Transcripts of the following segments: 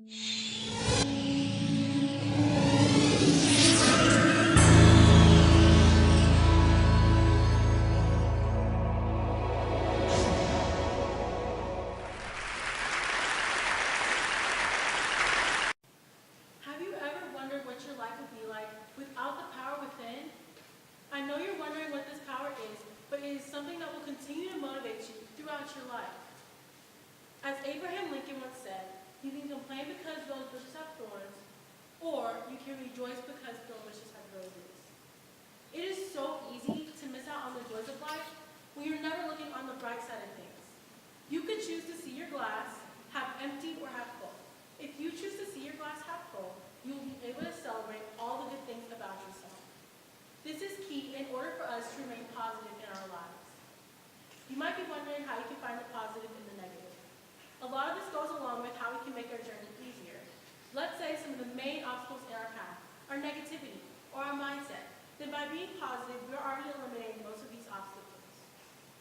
Have you ever wondered what your life would be like without the power within? I know you're wondering what this power is, but it is something that will continue to motivate you throughout your life. As Abraham Lincoln once said, you can complain because those bushes have thorns, or you can rejoice because those bushes have roses. It is so easy to miss out on the joys of life when you're never looking on the bright side of things. You could choose to see your glass half empty or half full. If you choose to see your glass half full, you will be able to celebrate all the good things about yourself. This is key in order for us to remain positive in our lives. You might be wondering how you can find the positive in the negative. A lot of this goes along with how we can make our journey easier. Let's say some of the main obstacles in our path are negativity or our mindset. Then by being positive, we're already eliminating most of these obstacles.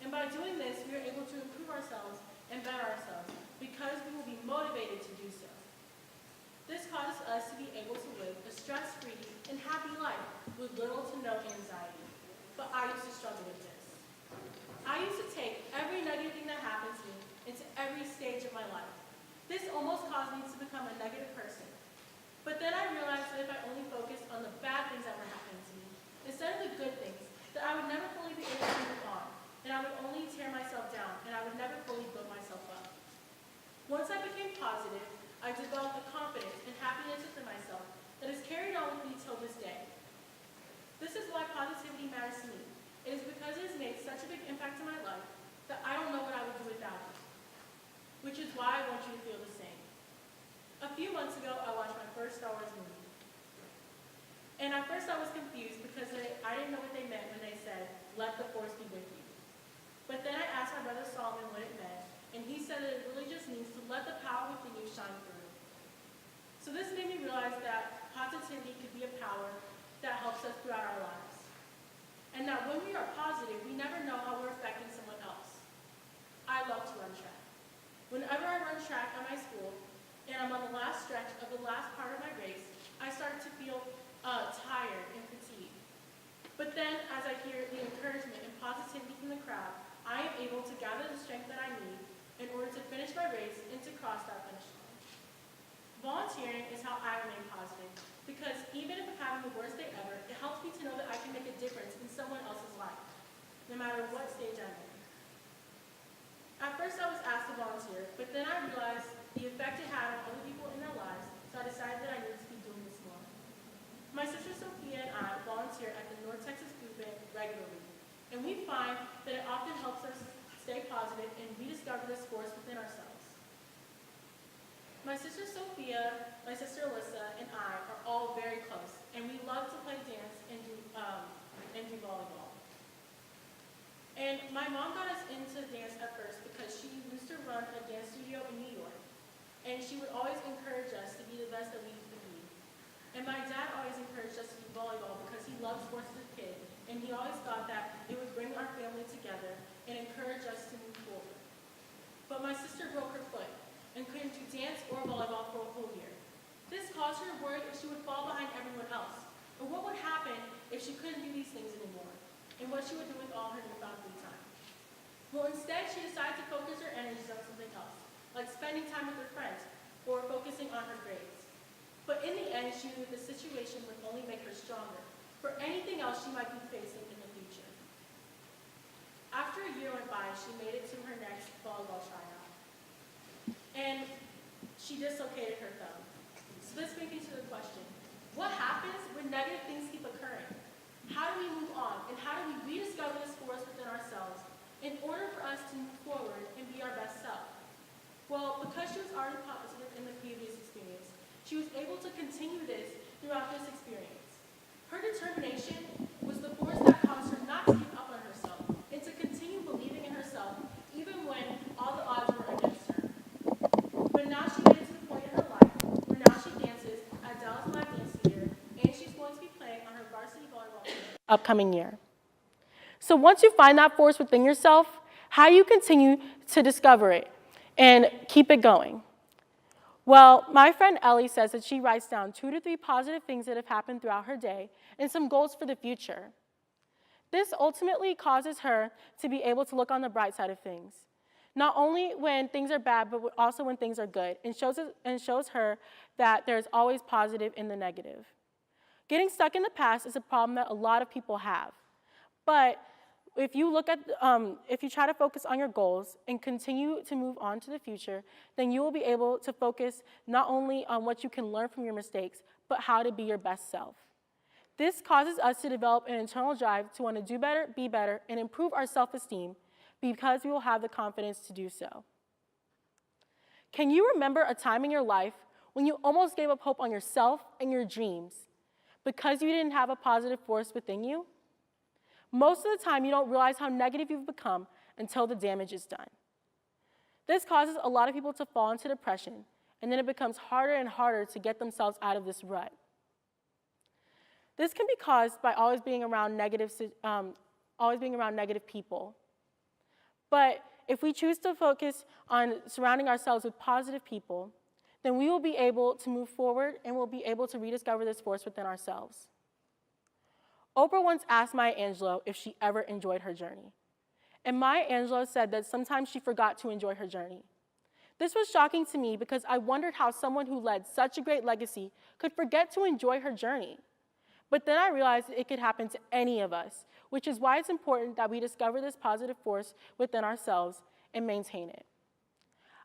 And by doing this, we are able to improve ourselves and better ourselves because we will be motivated to do so. This causes us to be able to live a stress-free and happy life with little to no anxiety. But I used to struggle with this. I used to take every negative thing that happened to me into every stage of my life. This almost caused me to become a negative person. But then I realized that if I only focused on the bad things that were happening to me, instead of the good things, that I would never fully be able to move on, and I would only tear myself down, and I would never fully build myself up. Once I became positive, I developed a confidence and happiness within myself that has carried on with me till this day. This is why positivity matters to me. It is because it has made such a big impact in my life that I don't know what I would do without it. Which is why I want you to feel the same. A few months ago, I watched my first Star Wars movie. And at first I was confused because I didn't know what they meant when they said, "Let the Force be with you." But then I asked my brother Solomon what it meant, and he said that it really just means to let the power within you shine through. So this made me realize that positivity could be a power that helps us throughout our lives. And that when we are positive, we never know how we're affecting someone else. I love to run track. Whenever I run track at my school, and I'm on the last stretch of the last part of my race, I start to feel tired and fatigued. But then, as I hear the encouragement and positivity from the crowd, I am able to gather the strength that I need in order to finish my race and to cross that finish line. Volunteering is how I remain positive, because even if I'm having the worst day ever, it helps me to know that I can make a difference in someone else's life, no matter what stage I'm in. At first I was asked to volunteer, but then I realized the effect it had on other people in their lives, so I decided that I needed to be doing this more. My sister Sophia and I volunteer at the North Texas Food Bank regularly, and we find that it often helps us stay positive and rediscover this force within ourselves. My sister Sophia, my sister Alyssa, and I are all very close, and we love to play dance and do volleyball. And my mom got us into dance at first because she used to run a dance studio in New York, and she would always encourage us to be the best that we could be. And my dad always encouraged us to do volleyball because he loved sports as a kid, and he always thought that it would bring our family together and encourage us to move forward. But my sister broke her foot and couldn't do dance or volleyball for a whole year. This caused her worry if she would fall behind everyone else, or what would happen if she couldn't do these things anymore, and what she would do with all her newfound free time. Well, instead, she decided to focus her energies on something else, like spending time with her friends, or focusing on her grades. But in the end, she knew the situation would only make her stronger for anything else she might be facing in the future. After a year went by, she made it to her next volleyball tryout, and she dislocated her thumb. So this brings me to the question, what happens when negative things keep occurring? How do we move on, and how do we rediscover this force within ourselves in order for us to move forward and be our best self? Well, because she was already positive in the previous experience, she was able to continue this throughout this experience. Her determination was the force that caused her not to give up on herself and to continue believing in herself even when all the odds were against her. But now she made it to the point in her life where now she dances at Dallas Live Dance Theater, and she's going to be playing on her varsity volleyball team upcoming year. So once you find that force within yourself, how you continue to discover it and keep it going? Well, my friend Ellie says that she writes down 2 to 3 positive things that have happened throughout her day and some goals for the future. This ultimately causes her to be able to look on the bright side of things, not only when things are bad, but also when things are good, and shows her that there's always positive in the negative. Getting stuck in the past is a problem that a lot of people have, but if you try to focus on your goals and continue to move on to the future, then you will be able to focus not only on what you can learn from your mistakes, but how to be your best self. This causes us to develop an internal drive to want to do better, be better, and improve our self-esteem because we will have the confidence to do so. Can you remember a time in your life when you almost gave up hope on yourself and your dreams because you didn't have a positive force within you? Most of the time, you don't realize how negative you've become until the damage is done. This causes a lot of people to fall into depression, and then it becomes harder and harder to get themselves out of this rut. This can be caused by always being around negative people. But if we choose to focus on surrounding ourselves with positive people, then we will be able to move forward and we'll be able to rediscover this force within ourselves. Oprah once asked Maya Angelou if she ever enjoyed her journey. And Maya Angelou said that sometimes she forgot to enjoy her journey. This was shocking to me because I wondered how someone who led such a great legacy could forget to enjoy her journey. But then I realized that it could happen to any of us, which is why it's important that we discover this positive force within ourselves and maintain it.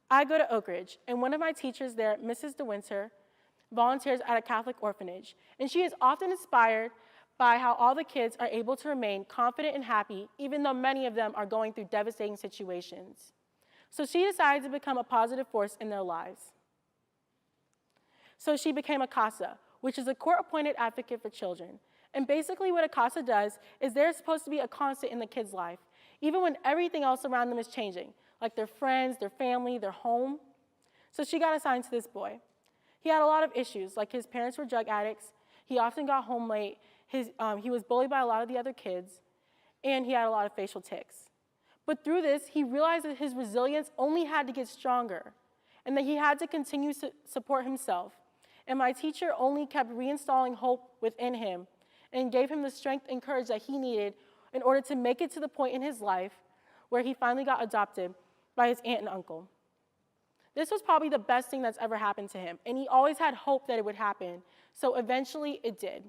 I go to Oak Ridge, and one of my teachers there, Mrs. DeWinter, volunteers at a Catholic orphanage, and she is often inspired by how all the kids are able to remain confident and happy, even though many of them are going through devastating situations. So she decided to become a positive force in their lives. So she became a CASA, which is a court-appointed advocate for children. And basically what a CASA does is they're supposed to be a constant in the kid's life, even when everything else around them is changing, like their friends, their family, their home. So she got assigned to this boy. He had a lot of issues, like his parents were drug addicts, he often got home late, he was bullied by a lot of the other kids, and he had a lot of facial tics. But through this, he realized that his resilience only had to get stronger, and that he had to continue to support himself. And my teacher only kept reinstalling hope within him and gave him the strength and courage that he needed in order to make it to the point in his life where he finally got adopted by his aunt and uncle. This was probably the best thing that's ever happened to him, and he always had hope that it would happen, so eventually it did.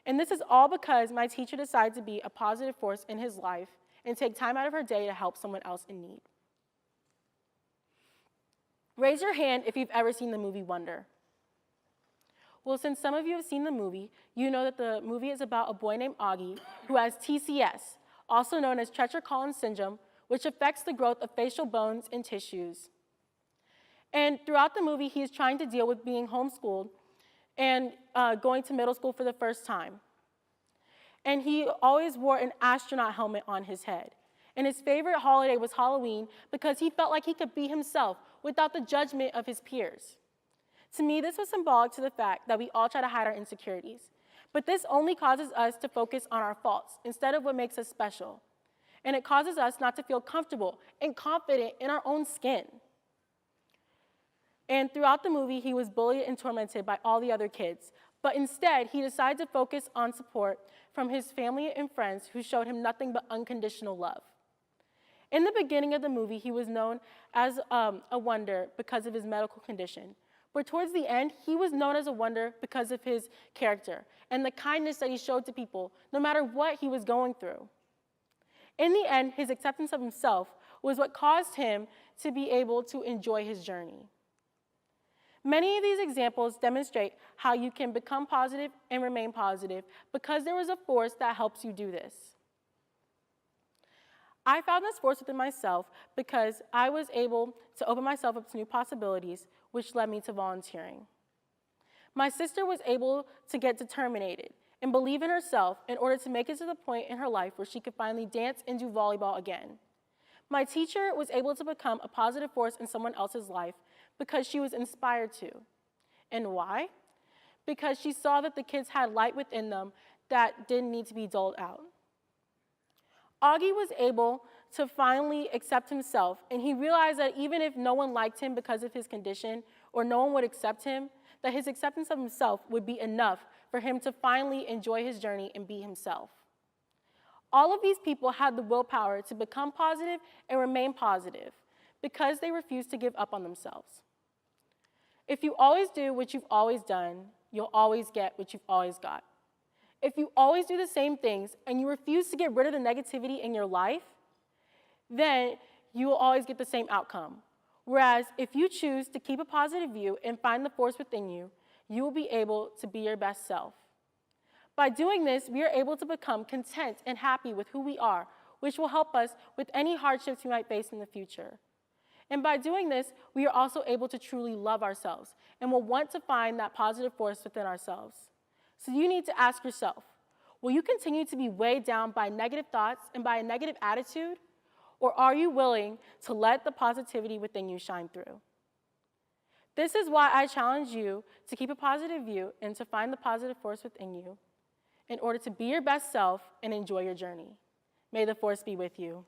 And this is all because my teacher decided to be a positive force in his life and take time out of her day to help someone else in need. Raise your hand if you've ever seen the movie Wonder. Well, since some of you have seen the movie, you know that the movie is about a boy named Augie who has TCS, also known as Treacher-Collins syndrome, which affects the growth of facial bones and tissues. And throughout the movie, he is trying to deal with being homeschooled and going to middle school for the first time. And he always wore an astronaut helmet on his head. And his favorite holiday was Halloween because he felt like he could be himself without the judgment of his peers. To me, this was symbolic to the fact that we all try to hide our insecurities. But this only causes us to focus on our faults instead of what makes us special. And it causes us not to feel comfortable and confident in our own skin. And throughout the movie, he was bullied and tormented by all the other kids. But instead, he decided to focus on support from his family and friends who showed him nothing but unconditional love. In the beginning of the movie, he was known as a wonder because of his medical condition. But towards the end, he was known as a wonder because of his character and the kindness that he showed to people, no matter what he was going through. In the end, his acceptance of himself was what caused him to be able to enjoy his journey. Many of these examples demonstrate how you can become positive and remain positive because there was a force that helps you do this. I found this force within myself because I was able to open myself up to new possibilities, which led me to volunteering. My sister was able to get determined and believe in herself in order to make it to the point in her life where she could finally dance and do volleyball again. My teacher was able to become a positive force in someone else's life because she was inspired to. And why? Because she saw that the kids had light within them that didn't need to be doled out. Augie was able to finally accept himself, and he realized that even if no one liked him because of his condition or no one would accept him, that his acceptance of himself would be enough for him to finally enjoy his journey and be himself. All of these people had the willpower to become positive and remain positive because they refused to give up on themselves. If you always do what you've always done, you'll always get what you've always got. If you always do the same things and you refuse to get rid of the negativity in your life, then you will always get the same outcome. Whereas if you choose to keep a positive view and find the force within you, you will be able to be your best self. By doing this, we are able to become content and happy with who we are, which will help us with any hardships we might face in the future. And by doing this, we are also able to truly love ourselves and will want to find that positive force within ourselves. So you need to ask yourself, will you continue to be weighed down by negative thoughts and by a negative attitude? Or are you willing to let the positivity within you shine through? This is why I challenge you to keep a positive view and to find the positive force within you in order to be your best self and enjoy your journey. May the force be with you.